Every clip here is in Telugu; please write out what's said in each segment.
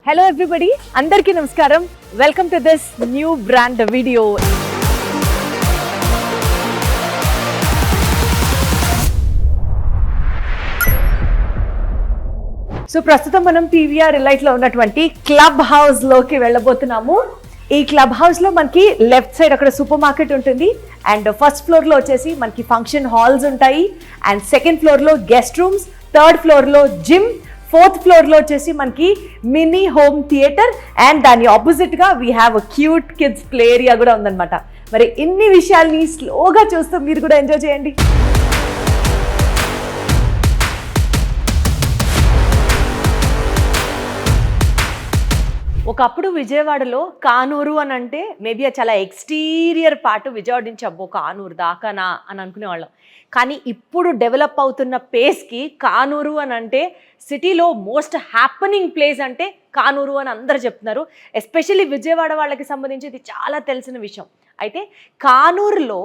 Hello everybody, Andarki Namaskaram. Welcome to this new brand video. So ప్రస్తుతం మనం పీవీఆర్ ఎలైట్ లో ఉన్నటువంటి క్లబ్ హౌస్ లోకి వెళ్ళబోతున్నాము. ఈ క్లబ్ హౌస్ లో మనకి లెఫ్ట్ సైడ్ అక్కడ సూపర్ మార్కెట్ ఉంటుంది అండ్ ఫస్ట్ ఫ్లోర్ లో వచ్చేసి మనకి ఫంక్షన్ హాల్స్ ఉంటాయి అండ్ సెకండ్ ఫ్లోర్ లో గెస్ట్ రూమ్స్, థర్డ్ ఫ్లోర్ లో జిమ్, ఫోర్త్ ఫ్లోర్ లో వచ్చేసి మనకి మినీ హోమ్ థియేటర్ అండ్ దాని ఆపోజిట్ గా we have a cute kids play area కూడా ఉందన్నమాట. మరి ఇన్ని విషయాల్ని స్లోగా చూస్తూ మీరు కూడా ఎంజాయ్ చేయండి. ఒకప్పుడు విజయవాడలో కానూరు అని అంటే మేబీ చాలా ఎక్స్టీరియర్ పార్ట్ విజయవాడ నుంచి అబ్బో కానూరు దాకానా అని అనుకునేవాళ్ళం. కానీ ఇప్పుడు డెవలప్ అవుతున్న పేస్కి కానూరు అని అంటే సిటీలో మోస్ట్ హ్యాపనింగ్ ప్లేస్ అంటే కానూరు అని అందరూ చెప్తున్నారు. ఎస్పెషల్లీ విజయవాడ వాళ్ళకి సంబంధించి ఇది చాలా తెలిసిన విషయం. అయితే కానూరులో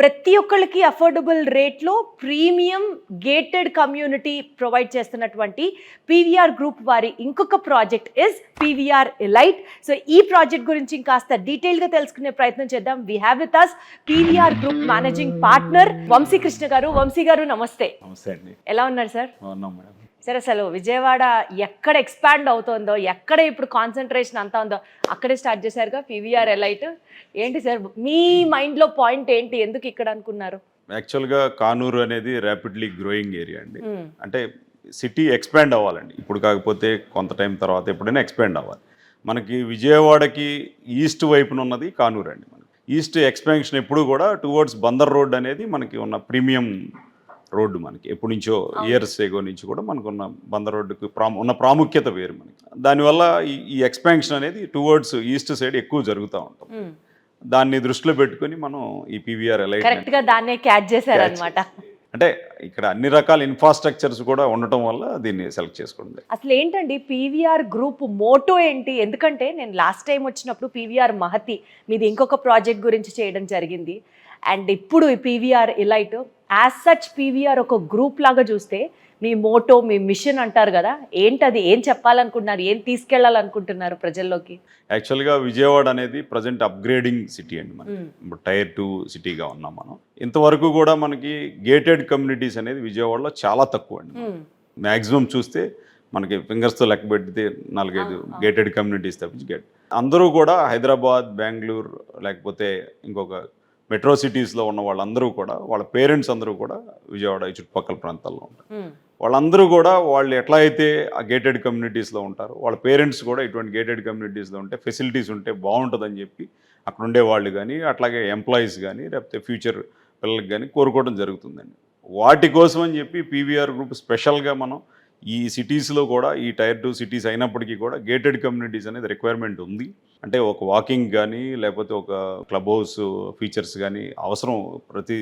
ప్రతి ఒక్కళ్ళకి అఫోర్డబుల్ రేట్లో ప్రీమియం గేటెడ్ కమ్యూనిటీ ప్రొవైడ్ చేస్తున్నటువంటి పీవీఆర్ గ్రూప్ వారి ఇంకొక project is PVR elite. So ఈ ప్రాజెక్ట్ గురించి ఇంకాస్త డీటెయిల్గా తెలుసుకునే ప్రయత్నం చేద్దాం. We have with us PVR group managing partner Vamshikrishna garu. Vamshi గారు నమస్తే. నమస్తే అండి. ఎలా ఉన్నారు సార్? సరే, అసలు విజయవాడ ఎక్కడ ఎక్స్పాండ్ అవుతుందో, ఎక్కడ ఇప్పుడు కాన్సన్ట్రేషన్ అంతా ఉందో అక్కడే స్టార్ట్ చేశారుగా పీవీఆర్ ఎలైట్. ఏంటి సార్ మీ మైండ్లో పాయింట్ ఏంటి, ఎందుకు ఇక్కడ అనుకున్నారు? యాక్చువల్గా కానూరు అనేది ర్యాపిడ్లీ గ్రోయింగ్ ఏరియా అండి. అంటే సిటీ ఎక్స్పాండ్ అవ్వాలండి. ఇప్పుడు కాకపోతే కొంత టైం తర్వాత ఎప్పుడైనా ఎక్స్పాండ్ అవ్వాలి. మనకి విజయవాడకి ఈస్ట్ వైపున ఉన్నది కానూరు అండి. మనకి ఈస్ట్ ఎక్స్పాన్షన్ ఎప్పుడు కూడా టువర్డ్స్ బందర్ రోడ్ అనేది మనకి ఉన్న ప్రీమియం రోడ్డు. మనకి ఎప్పటి నుంచో ఇయర్స్ ఏగో నుంచి కూడా మనకున్న బందర్ రోడ్డుకి ఉన్న ప్రాముఖ్యత వేరు. మనకి దానివల్ల ఈ ఎక్స్పాన్షన్ అనేది టువర్డ్స్ ఈస్ట్ సైడ్ ఎక్కువ జరుగుతూ ఉంటాం. దాన్ని దృష్టిలో పెట్టుకుని మనం ఈ పీవీఆర్ ఎలైట్ దాన్నే క్యాచ్ చేశారనమాట. అంటే ఇక్కడ అన్ని రకాల ఇన్ఫ్రాస్ట్రక్చర్స్ కూడా ఉండటం వల్ల దీన్ని సెలెక్ట్ చేసుకోండి. అసలు ఏంటండి పీవీఆర్ గ్రూప్ మోటో ఏంటి? ఎందుకంటే నేను లాస్ట్ టైం వచ్చినప్పుడు పీవీఆర్ మహతి మీది ఇంకొక ప్రాజెక్ట్ గురించి చేయడం జరిగింది అండ్ ఇప్పుడు ఈ PVR elite as such PVR ఒక గ్రూప్ లాగా చూస్తే మీ మోటో, మీ మిషన్ అంటారు కదా, ఏంటది? ఏం చెప్పాలనుకుంటున్నారు, ఏం తీసుకెళ్లాలనుకుంటున్నారు ప్రజల్లోకి? యాక్చువల్గా విజయవాడ అనేది ప్రజెంట్ అప్గ్రేడింగ్ సిటీ అండి. మనం ఇప్పుడు టైర్ 2 సిటీగా ఉన్నాం. మనం ఇంతవరకు కూడా మనకి గేటెడ్ కమ్యూనిటీస్ అనేది విజయవాడలో చాలా తక్కువ అండి. మ్యాక్సిమం చూస్తే మనకి ఫింగర్స్తో లెక్క పెడితే 4-5 గేటెడ్ కమ్యూనిటీస్ తప్పించి అందరూ కూడా హైదరాబాద్, బెంగళూరు లేకపోతే ఇంకొక మెట్రో సిటీస్లో ఉన్న వాళ్ళందరూ కూడా వాళ్ళ పేరెంట్స్ అందరూ కూడా విజయవాడ ఈ చుట్టుపక్కల ప్రాంతాల్లో ఉంటారు. వాళ్ళందరూ కూడా వాళ్ళు ఎట్లా అయితే ఆ గేటెడ్ కమ్యూనిటీస్లో ఉంటారో వాళ్ళ పేరెంట్స్ కూడా ఇటువంటి గేటెడ్ కమ్యూనిటీస్లో ఉంటే ఫెసిలిటీస్ ఉంటే బాగుంటుందని చెప్పి అక్కడ ఉండే వాళ్ళు కానీ అట్లాగే ఎంప్లాయీస్ కానీ లేకపోతే ఫ్యూచర్ పిల్లలకి కానీ కోరుకోవడం జరుగుతుందండి. వాటి కోసం అని చెప్పి పీవీఆర్ గ్రూప్ స్పెషల్గా మనం ఈ సిటీస్లో కూడా ఈ టైర్ 2 సిటీస్ అయినప్పటికీ కూడా గేటెడ్ కమ్యూనిటీస్ అనేది రిక్వైర్మెంట్ ఉంది. అంటే ఒక వాకింగ్ కానీ లేకపోతే ఒక క్లబ్ హౌస్ ఫీచర్స్ కానీ అవసరం ప్రతి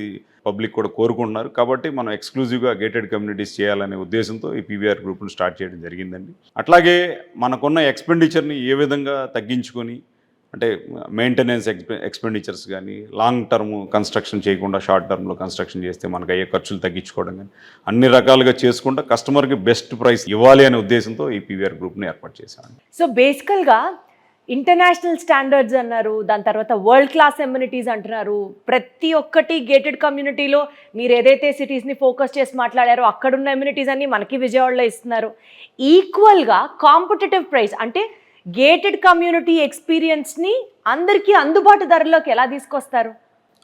పబ్లిక్ కూడా కోరుకుంటున్నారు. కాబట్టి మనం ఎక్స్క్లూజివ్గా గేటెడ్ కమ్యూనిటీస్ చేయాలనే ఉద్దేశంతో ఈ పీవీఆర్ గ్రూప్ను స్టార్ట్ చేయడం జరిగిందండి. అట్లాగే మనకున్న ఎక్స్పెండిచర్ని ఏ విధంగా తగ్గించుకొని అంటే మెయింటెనెన్స్ ఎక్స్పెండిచర్స్ కానీ లాంగ్ టర్మ్ కన్స్ట్రక్షన్ చేయకుండా షార్ట్ టర్మ్లో కన్స్ట్రక్షన్ చేస్తే మనకు అయ్యే ఖర్చులు తగ్గించుకోవడం కానీ అన్ని రకాలుగా చేసుకుంటూ కస్టమర్కి బెస్ట్ ప్రైస్ ఇవ్వాలి అనే ఉద్దేశంతో ఈ పీవీఆర్ గ్రూప్ని ఏర్పాటు చేశాను. సో బేసికల్గా ఇంటర్నేషనల్ స్టాండర్డ్స్ అన్నారు, దాని తర్వాత వరల్డ్ క్లాస్ ఎమ్యూనిటీస్ అంటున్నారు. ప్రతి ఒక్కటి గేటెడ్ కమ్యూనిటీలో మీరు ఏదైతే సిటీస్ని ఫోకస్ చేసి మాట్లాడారో అక్కడున్న ఎమ్యూనిటీస్ అన్ని మనకి విజయవాడలో ఇస్తున్నారు. ఈక్వల్గా కాంపిటేటివ్ ప్రైస్ అంటే గేటెడ్ కమ్యూనిటీ ఎక్స్పీరియన్స్ని అందరికీ అందుబాటు ధరలోకి ఎలా తీసుకొస్తారు?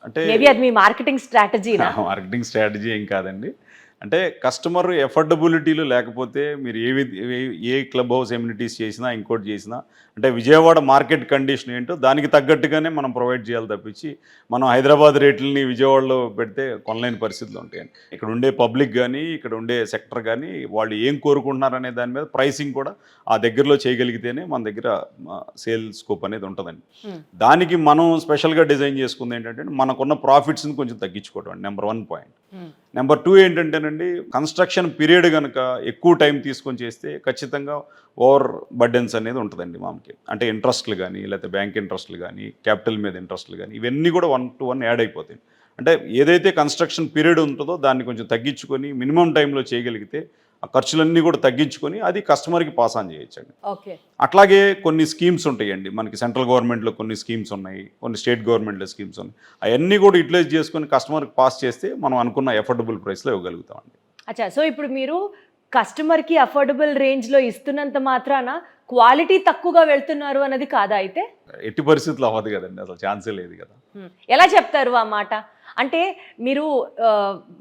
అంటే మేబీ అది మీ మార్కెటింగ్ స్ట్రాటజీ? మార్కెటింగ్ స్ట్రాటజీ ఏం కాదండి. అంటే కస్టమర్ ఎఫర్డబిలిటీలు లేకపోతే మీరు ఏ క్లబ్ హౌస్ ఎమ్యూనిటీస్ చేసినా ఇంకోటి చేసినా అంటే విజయవాడ మార్కెట్ కండిషన్ ఏంటో దానికి తగ్గట్టుగానే మనం ప్రొవైడ్ చేయాలి తప్పించి మనం హైదరాబాద్ రేట్లని విజయవాడలో పెడితే కొనలేని పరిస్థితులు ఉంటాయండి. ఇక్కడ ఉండే పబ్లిక్ కానీ ఇక్కడ ఉండే సెక్టర్ కానీ వాళ్ళు ఏం కోరుకుంటున్నారనే దాని మీద ప్రైసింగ్ కూడా ఆ దగ్గరలో చేయగలిగితేనే మన దగ్గర సేల్ స్కోప్ అనేది ఉంటుందండి. దానికి మనం స్పెషల్గా డిజైన్ చేసుకుంది ఏంటంటే మనకున్న ప్రాఫిట్స్ని కొంచెం తగ్గించుకోవడం అండి నెంబర్ 1 పాయింట్. నెంబర్ 2 ఏంటంటేనండి కన్స్ట్రక్షన్ పీరియడ్ కనుక ఎక్కువ టైం తీసుకొని చేస్తే ఖచ్చితంగా ఓవర్ బర్డెన్స్ అనేది ఉంటుందండి మనకి. అంటే ఇంట్రెస్ట్లు కానీ లేకపోతే బ్యాంక్ ఇంట్రెస్ట్లు కానీ క్యాపిటల్ మీద ఇంట్రెస్ట్లు కానీ ఇవన్నీ కూడా 1-to-1 యాడ్ అయిపోతాయి. అంటే ఏదైతే కన్స్ట్రక్షన్ పీరియడ్ ఉంటుందో దాన్ని కొంచెం తగ్గించుకొని మినిమం టైంలో చేయగలిగితే ఆ ఖర్చులన్నీ కూడా తగ్గించుకొని అది కస్టమర్కి పాస్ ఆన్ చేయొచ్చండి. ఓకే. అట్లాగే కొన్ని స్కీమ్స్ ఉంటాయండి, మనకి సెంట్రల్ గవర్నమెంట్లో కొన్ని స్కీమ్స్ ఉన్నాయి, కొన్ని స్టేట్ గవర్నమెంట్లో స్కీమ్స్ ఉన్నాయి. అవన్నీ కూడా యూటిలైజ్ చేసుకొని కస్టమర్కి పాస్ చేస్తే మనం అనుకున్న ఎఫోర్డబుల్ ప్రైస్లో ఇవ్వగలుగుతామండి. అచ్చా, సో ఇప్పుడు మీరు కస్టమర్కి అఫోర్డబుల్ రేంజ్లో ఇస్తున్నంత మాత్రాన క్వాలిటీ తక్కువగా వెళ్తున్నారు అన్నది కాదా అయితే? ఎట్టి పరిస్థితులు అవ్వదు కదండి, అసలు ఛాన్సే లేదు కదా. ఎలా చెప్తారు ఆ మాట? అంటే మీరు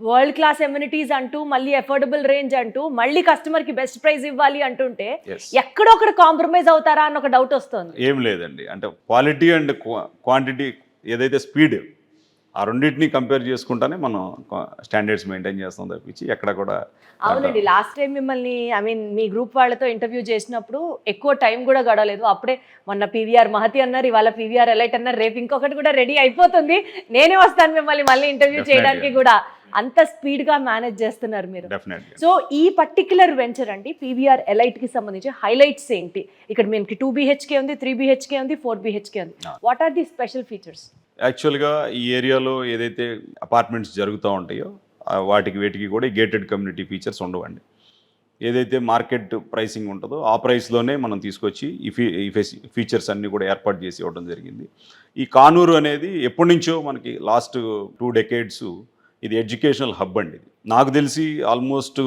వరల్డ్ క్లాస్ ఎమ్యూనిటీస్ అంటూ మళ్ళీ అఫోర్డబుల్ రేంజ్ అంటూ మళ్ళీ కస్టమర్కి బెస్ట్ ప్రైస్ ఇవ్వాలి అంటుంటే ఎక్కడో ఒకటి కాంప్రమైజ్ అవుతారా అన్న ఒక డౌట్ వస్తుంది. ఏం లేదండి, అంటే క్వాలిటీ అండ్ క్వాంటిటీ ఏదైతే స్పీడ్ ఆ రెండింటిని కంపేర్ చేసుకుంటానే మనం స్టాండర్డ్స్ మెయింటైన్ చేస్తాం తప్పించి ఎక్కడ కూడా. అవునండి, లాస్ట్ టైం మిమ్మల్ని మీ గ్రూప్ వాళ్ళతో ఇంటర్వ్యూ చేసినప్పుడు ఎక్కువ టైం కూడా గడవలేదు. అప్పుడే మొన్న పీవీఆర్ మహతి అన్నారు, ఇవాళ పీవీఆర్ ఎలైట్ అన్నారు, రేపు ఇంకొకటి కూడా రెడీ అయిపోతుంది, నేనే వస్తాను మిమ్మల్ని మళ్ళీ ఇంటర్వ్యూ చేయడానికి కూడా. అంత స్పీడ్ గా మేనేజ్ చేస్తున్నారు మీరు. సో ఈ పర్టిక్యులర్ వెంచర్ అండి పీవీఆర్ ఎలైట్ కి సంబంధించి హైలైట్స్ ఏంటి? ఇక్కడ మనకి 2 BHK ఉంది, 3 BHK ఉంది, 4 BHK ఉంది. What are the special features? యాక్చువల్గా ఈ ఏరియాలో ఏదైతే అపార్ట్మెంట్స్ జరుగుతూ ఉంటాయో వీటికి కూడా గేటెడ్ కమ్యూనిటీ ఫీచర్స్ ఉండవండి. ఏదైతే మార్కెట్ ప్రైసింగ్ ఉంటుందో ఆ ప్రైస్లోనే మనం తీసుకొచ్చి ఈ ఫీచర్స్ అన్నీ కూడా ఏర్పాటు చేసి ఇవ్వడం జరిగింది. ఈ కానూరు అనేది ఎప్పటి నుంచో మనకి లాస్ట్ 2 decades ఇది ఎడ్యుకేషనల్ హబ్ అండి. ఇది నాకు తెలిసి ఆల్మోస్ట్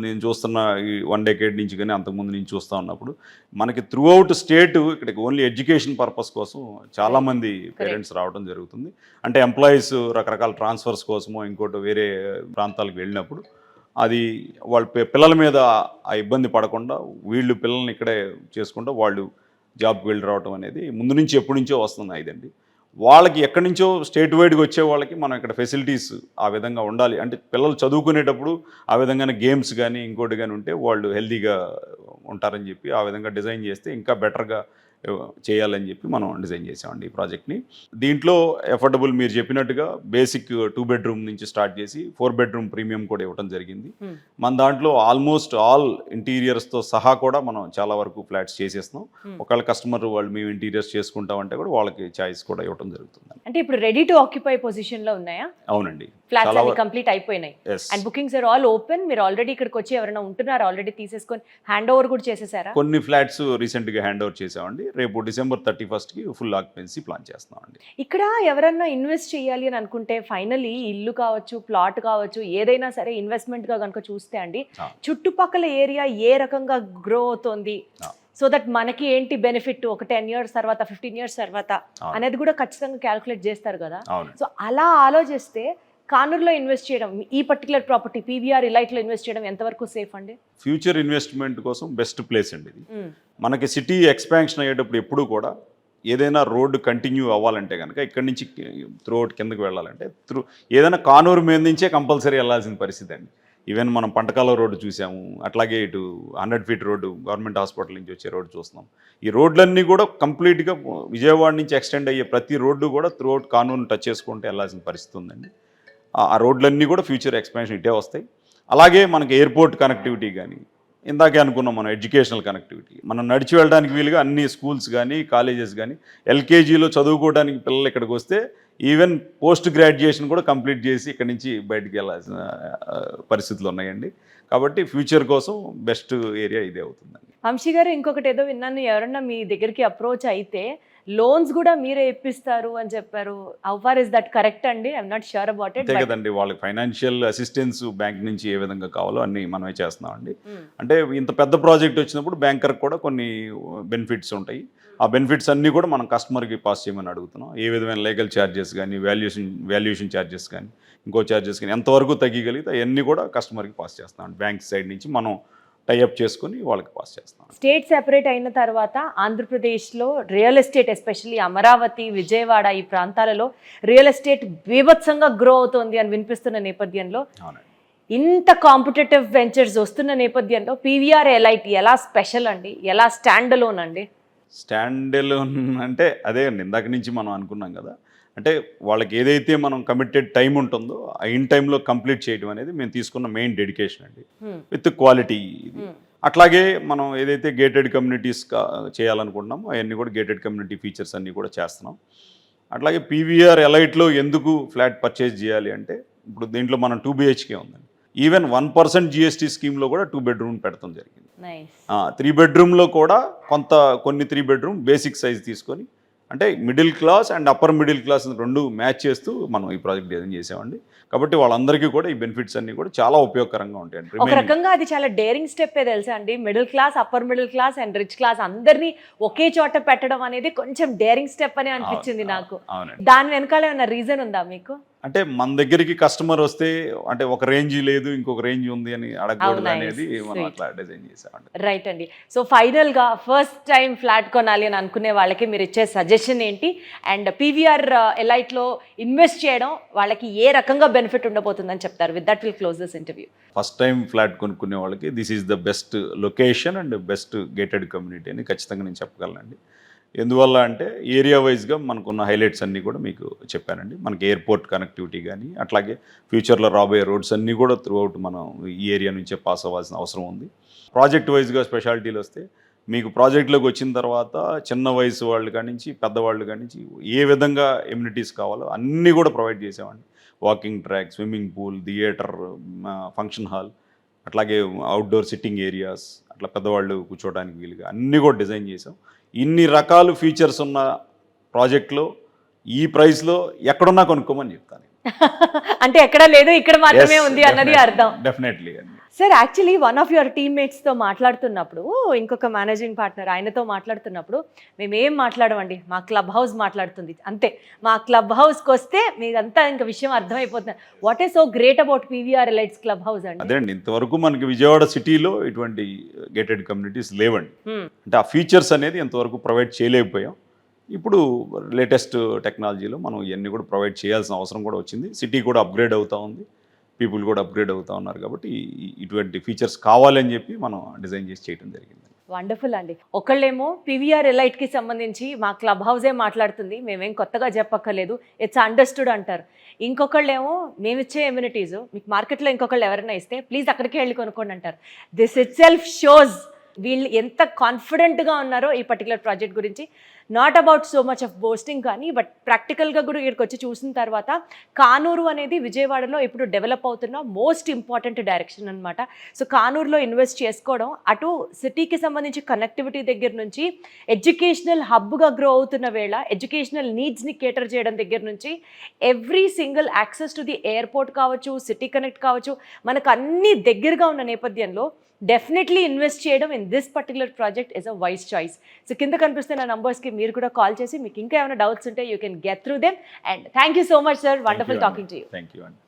నేను చూస్తున్న ఈ 1 decade నుంచి కానీ అంతకుముందు నుంచి చూస్తూ ఉన్నప్పుడు మనకి త్రూ అవుట్ స్టేట్ ఇక్కడికి ఓన్లీ ఎడ్యుకేషన్ పర్పస్ కోసం చాలామంది పేరెంట్స్ రావడం జరుగుతుంది. అంటే ఎంప్లాయీస్ రకరకాల ట్రాన్స్ఫర్స్ కోసమో ఇంకోటి వేరే ప్రాంతాలకు వెళ్ళినప్పుడు అది వాళ్ళ పిల్లల మీద ఆ ఇబ్బంది పడకుండా వీళ్ళు పిల్లల్ని ఇక్కడే చేసుకుంటూ వాళ్ళు జాబ్కి వెళ్ళి రావడం అనేది ముందు నుంచి ఎప్పటి నుంచో వస్తుంది ఇదండి. వాళ్ళకి ఎక్కడి నుంచో స్టేట్ వైడ్గా వచ్చే వాళ్ళకి మనం ఇక్కడ ఫెసిలిటీస్ ఆ విధంగా ఉండాలి. అంటే పిల్లలు చదువుకునేటప్పుడు ఆ విధంగానే గేమ్స్ కానీ ఇంకోటి కానీ ఉంటే వాళ్ళు హెల్తీగా ఉంటారని చెప్పి ఆ విధంగా డిజైన్ చేస్తే ఇంకా బెటర్గా చేయాలని చెప్పి మనం డిజైన్ చేసామండి ఈ ప్రాజెక్ట్ని. దీంట్లో ఎఫోర్డబుల్ మీరు చెప్పినట్టుగా బేసిక్ 2 bedroom నుంచి స్టార్ట్ చేసి 4 bedroom ప్రీమియం కూడా ఇవ్వడం జరిగింది. మన దాంట్లో ఆల్మోస్ట్ ఆల్ ఇంటీరియర్స్తో సహా కూడా మనం చాలా వరకు ఫ్లాట్స్ చేసేస్తున్నాం. ఒకవేళ కస్టమర్ వాళ్ళు మేము ఇంటీరియర్స్ చేసుకుంటామంటే కూడా వాళ్ళకి ఛాయిస్ కూడా ఇవ్వడం జరుగుతుంది. అంటే ఇప్పుడు రెడీ టు ఆక్యుపై పొజిషన్లో ఉన్నాయా? అవునండి, ఫ్లాట్స్ అన్ని కంప్లీట్ అయిపోయినాయి and bookings are all open. మీరు ఆల్రెడీ ఇక్కడికి వచ్చి ఎవరైనా ఉంటున్నారు, ఆల్రెడీ తీసేసుకొని హ్యాండ్ ఓవర్ కూడా చేసేసారా? కొన్ని ఫ్లాట్స్ రీసెంట్గా హ్యాండ్ ఓవర్ చేసామండి. రేపు December 31st full occupancy plan చేస్తున్నామండి. ఇక్కడ ఎవరన్నా ఇన్వెస్ట్ చేయాలి అని అనుకుంటే ఫైనలీ ఇల్లు కావచ్చు, ప్లాట్ కావచ్చు, ఏదైనా సరే ఇన్వెస్ట్మెంట్గా కనుక చూస్తే అండి చుట్టుపక్కల ఏరియా ఏ రకంగా గ్రో అవుతోంది, సో దట్ మనకి ఏంటి బెనిఫిట్ ఒక 10 years తర్వాత 15 years తర్వాత అనేది కూడా ఖచ్చితంగా క్యాల్కులేట్ చేస్తారు కదా. సో అలా ఆలోచిస్తే కానూరులో ఇన్వెస్ట్ చేయడం, ఈ పర్టికులర్ ప్రాపర్టీ పీవీఆర్ ఎలైట్లో ఇన్వెస్ట్ చేయడం ఎంతవరకు సేఫ్ అండి? ఫ్యూచర్ ఇన్వెస్ట్మెంట్ కోసం బెస్ట్ ప్లేస్ అండి ఇది. మనకి సిటీ ఎక్స్పాన్షన్ అయ్యేటప్పుడు ఎప్పుడు కూడా ఏదైనా రోడ్డు కంటిన్యూ అవ్వాలంటే కనుక ఇక్కడి నుంచి త్రూఅవుట్ కిందకి వెళ్ళాలంటే ఏదైనా కానూరు మీద నుంచే కంపల్సరీ వెళ్ళాల్సిన పరిస్థితి అండి. ఈవెన్ మనం పంటకాల రోడ్డు చూసాము, అట్లాగే ఇటు 100 feet రోడ్డు గవర్నమెంట్ హాస్పిటల్ నుంచి వచ్చే రోడ్డు చూస్తున్నాం. ఈ రోడ్లన్నీ కూడా కంప్లీట్గా విజయవాడ నుంచి ఎక్స్టెండ్ అయ్యే ప్రతి రోడ్డు కూడా త్రూఅవుట్ కానూరుని టచ్ చేసుకుంటే వెళ్ళాల్సిన పరిస్థితి ఉందండి. ఆ రోడ్లన్నీ కూడా ఫ్యూచర్ ఎక్స్పాన్షన్ ఇటే వస్తాయి. అలాగే మనకి ఎయిర్పోర్ట్ కనెక్టివిటీ కానీ, ఇందాకే అనుకున్నాం మనం ఎడ్యుకేషనల్ కనెక్టివిటీ, మనం నడిచి వెళ్ళడానికి వీలుగా అన్ని స్కూల్స్ కానీ కాలేజెస్ కానీ, ఎల్కేజీలో చదువుకోవడానికి పిల్లలు ఇక్కడికి వస్తే ఈవెన్ పోస్ట్ గ్రాడ్యుయేషన్ కూడా కంప్లీట్ చేసి ఇక్కడి నుంచి బయటికి వెళ్ళాల్సిన పరిస్థితులు ఉన్నాయండి. కాబట్టి ఫ్యూచర్ కోసం బెస్ట్ ఏరియా ఇదే అవుతుందండి. వంశీ గారు, ఇంకొకటి ఏదో విన్నాను, ఎవరన్నా మీ దగ్గరికి అప్రోచ్ అయితే లోన్స్ కూడా మీరే ఇప్పిస్తారు అని చెప్పారు. How far is that correct అండి? I'm not sure about it. అంతే కదండి, వాళ్ళకి ఫైనాన్షియల్ అసిస్టెన్స్ బ్యాంక్ నుంచి ఏ విధంగా కావాలో అన్ని మనమే చేస్తున్నామండి. అంటే ఇంత పెద్ద ప్రాజెక్ట్ వచ్చినప్పుడు బ్యాంకర్కి కూడా కొన్ని బెనిఫిట్స్ ఉంటాయి. ఆ బెనిఫిట్స్ అన్నీ కూడా మనం కస్టమర్కి పాస్ చేయమని అడుగుతున్నాం. ఏ విధమైన లీగల్ ఛార్జెస్ కానీ, వాల్యుయేషన్ ఛార్జెస్ కానీ, ఇంకో ఛార్జెస్ కానీ ఎంతవరకు తగ్గగలిగితే అవన్నీ కూడా కస్టమర్కి పాస్ చేస్తున్నాం. బ్యాంక్ సైడ్ నుంచి మనం టైఅప్ చేసుకుని వాళ్ళకి పాస్ చేస్తాం. స్టేట్ సెపరేట్ అయిన తర్వాత ఆంధ్రప్రదేశ్లో real estate, especially Amaravati, Vijayawada ఈ ప్రాంతాలలో రియల్ ఎస్టేట్ బీభత్సంగా గ్రో అవుతోంది అని వినిపిస్తున్న నేపథ్యంలో, ఇంత కాంపిటేటివ్ వెంచర్స్ వస్తున్న నేపథ్యంలో పీవీఆర్ ఎలైట్ ఎలా స్పెషల్ అండి, ఎలా స్టాండ్ అలోన్ అండి? స్టాండ్ అలోన్ అంటే అదే అండి, ఇందాక నుంచి మనం అనుకున్నాం కదా, అంటే వాళ్ళకి ఏదైతే మనం కమిటెడ్ టైం ఉంటుందో ఆ ఇన్ టైంలో కంప్లీట్ చేయడం అనేది మేము తీసుకున్న మెయిన్ డెడికేషన్ అండి, విత్ క్వాలిటీ. అట్లాగే మనం ఏదైతే గేటెడ్ కమ్యూనిటీస్ చేయాలనుకుంటున్నామో అవన్నీ కూడా గేటెడ్ కమ్యూనిటీ ఫీచర్స్ అన్నీ కూడా చేస్తున్నాం. అట్లాగే పీవీఆర్ ఎలైట్లో ఎందుకు ఫ్లాట్ పర్చేజ్ చేయాలి అంటే, ఇప్పుడు దీంట్లో మనం 2 BHK ఉందండి. ఈవెన్ 1% జిఎస్టీ స్కీమ్లో కూడా 2 బెడ్రూమ్ పెడతాం జరిగింది. నైస్. 3 బెడ్రూమ్లో కూడా కొన్ని 3 బెడ్రూమ్ బేసిక్ సైజ్ తీసుకొని, అంటే middle class and upper middle class రెండు మ్యాచ్ చేస్తూ మనం ఈ ప్రాజెక్ట్ డిజైన్ చేసామండి. కాబట్టి వాళ్ళందరికీ కూడా ఈ బెనిఫిట్స్ అన్ని కూడా చాలా ఉపయోగకరంగా ఉంటాయండి. ఒక రకంగా అది చాలా డేరింగ్ స్టెప్ తెలుసా అండి. Middle class, upper middle class and rich class అందరినీ ఒకే చోట పెట్టడం అనేది కొంచెం డేరింగ్ స్టెప్ అని అనిపించింది నాకు. దాని వెనకాల ఏమైనా రీజన్ ఉందా మీకు? అంటే మన దగ్గరికి కస్టమర్ వస్తే అంటే ఒక రేంజ్ లేదు ఇంకొక రేంజ్ ఉంది అని అడగకూడదు అనేది మనం అట్లా డిజైన్ చేసామండి. రైట్ అండి. సో ఫైనల్ గా ఫస్ట్ టైం ఫ్లాట్ కొనాలి అని అనుకునే వాళ్ళకి మీరు ఇచ్చే సజెషన్ ఏంటి? అండ్ పీవీఆర్ ఎలైట్ లో ఇన్వెస్ట్ చేయడం వాళ్ళకి ఏ రకంగా బెనిఫిట్ ఉండబోతుందని చెప్తారు? With that will close this interview. First time flat కొనుక్కునే వాళ్ళకి this is the best location and best gated community అని ఖచ్చితంగా నేను చెప్పగలనండి. ఎందువల్ల అంటే ఏరియా వైజ్గా మనకున్న హైలైట్స్ అన్నీ కూడా మీకు చెప్పానండి. మనకి ఎయిర్పోర్ట్ కనెక్టివిటీ కానీ, అట్లాగే ఫ్యూచర్లో రాబోయే రోడ్స్ అన్నీ కూడా త్రూఅవుట్ మనం ఈ ఏరియా నుంచే పాస్ అవ్వాల్సిన అవసరం ఉంది. ప్రాజెక్ట్ వైజ్గా స్పెషాలిటీలు వస్తే మీకు ప్రాజెక్ట్లోకి వచ్చిన తర్వాత చిన్న వయసు వాళ్ళు కాడి నుంచి పెద్దవాళ్ళు కాడి నుంచి ఏ విధంగా ఎమ్యూనిటీస్ కావాలో అన్నీ కూడా ప్రొవైడ్ చేసామండి. Walking track, swimming pool, theatre, function hall, అట్లాగే అవుట్డోర్ సిట్టింగ్ ఏరియాస్, అట్లా పెద్దవాళ్ళు కూర్చోవడానికి వీలుగా అన్నీ కూడా డిజైన్ చేసాం. ఇన్ని రకాలు ఫీచర్స్ ఉన్న ప్రాజెక్ట్లో ఈ ప్రైస్లో ఎక్కడున్నా కొనుక్కోమని చెప్తాను. అంటే ఎక్కడ లేదు, ఇక్కడ మాత్రమే ఉంది అన్నది అర్థం. డెఫినెట్లీ అండి. Sir, actually one of your టీమ్మేట్స్తో మాట్లాడుతున్నప్పుడు, ఇంకొక మేనేజింగ్ పార్ట్నర్ ఆయనతో మాట్లాడుతున్నప్పుడు, మేమేం మాట్లాడమండి, మా క్లబ్ హౌస్ మాట్లాడుతుంది అంతే. మా క్లబ్ హౌస్కి వస్తే మీకంతా ఇంకా విషయం అర్థమైపోతుంది. What is so great about PVR elites club house అండి? అదే అండి, ఇంతవరకు మనకి విజయవాడ సిటీలో ఇటువంటి గేటెడ్ కమ్యూనిటీస్ లేవండి. అంటే ఆ ఫీచర్స్ అనేది ఇంతవరకు ప్రొవైడ్ చేయలేకపోయాం. ఇప్పుడు లేటెస్ట్ టెక్నాలజీలో మనం ఇవన్నీ కూడా ప్రొవైడ్ చేయాల్సిన అవసరం కూడా వచ్చింది. సిటీ కూడా అప్గ్రేడ్ అవుతూ ఉంది, పీపుల్ కూడా అప్గ్రేడ్ అవుతూ ఉన్నారు. కాబట్టి ఇటువంటి ఫీచర్స్ కావాలని చెప్పి మనం డిజైన్ చేసి చేయడం జరిగింది. వండర్ఫుల్ అండి. ఒకళ్ళేమో పీవీఆర్ ఎలైట్కి సంబంధించి మా క్లబ్ హౌసే మాట్లాడుతుంది, మేమేం కొత్తగా చెప్పక్కర్లేదు, ఇట్స్ అండర్స్టూడ్ అంటారు. ఇంకొకళ్ళేమో మేమిచ్చే ఎమ్యూనిటీస్ మీకు మార్కెట్లో ఇంకొకళ్ళు ఎవరైనా ఇస్తే ప్లీజ్ అక్కడికే వెళ్ళి కొనుక్కోండి అంటారు. దిస్ ఇట్ సెల్ఫ్ షోస్ వీళ్ళు ఎంత కాన్ఫిడెంట్గా ఉన్నారో ఈ పర్టికులర్ ప్రాజెక్ట్ గురించి. Not about so much of boasting కానీ, బట్ ప్రాక్టికల్గా కూడా ఇక్కడికి వచ్చి చూసిన తర్వాత కానూరు అనేది విజయవాడలో ఇప్పుడు డెవలప్ అవుతున్న మోస్ట్ ఇంపార్టెంట్ డైరెక్షన్ అనమాట. సో కానూరులో ఇన్వెస్ట్ చేసుకోవడం అటు సిటీకి సంబంధించి కనెక్టివిటీ దగ్గర నుంచి ఎడ్యుకేషనల్ హబ్గా గ్రో అవుతున్న వేళ ఎడ్యుకేషనల్ నీడ్స్ని కేటర్ చేయడం దగ్గర నుంచి every single access to the airport కావచ్చు, సిటీ కనెక్ట్ కావచ్చు, మనకు అన్ని దగ్గరగా ఉన్న నేపథ్యంలో డెఫినెట్లీ ఇన్వెస్ట్ చేయడం in this particular project is a wise choice. So కింద కనిపిస్తున్న నంబర్స్కి మీరు కూడా కాల్ చేసి మీకు ఇంకా ఏమైనా డౌట్స్ ఉంటే you can get through them. And thank you so much sir, wonderful talking to you. Thank you అండి.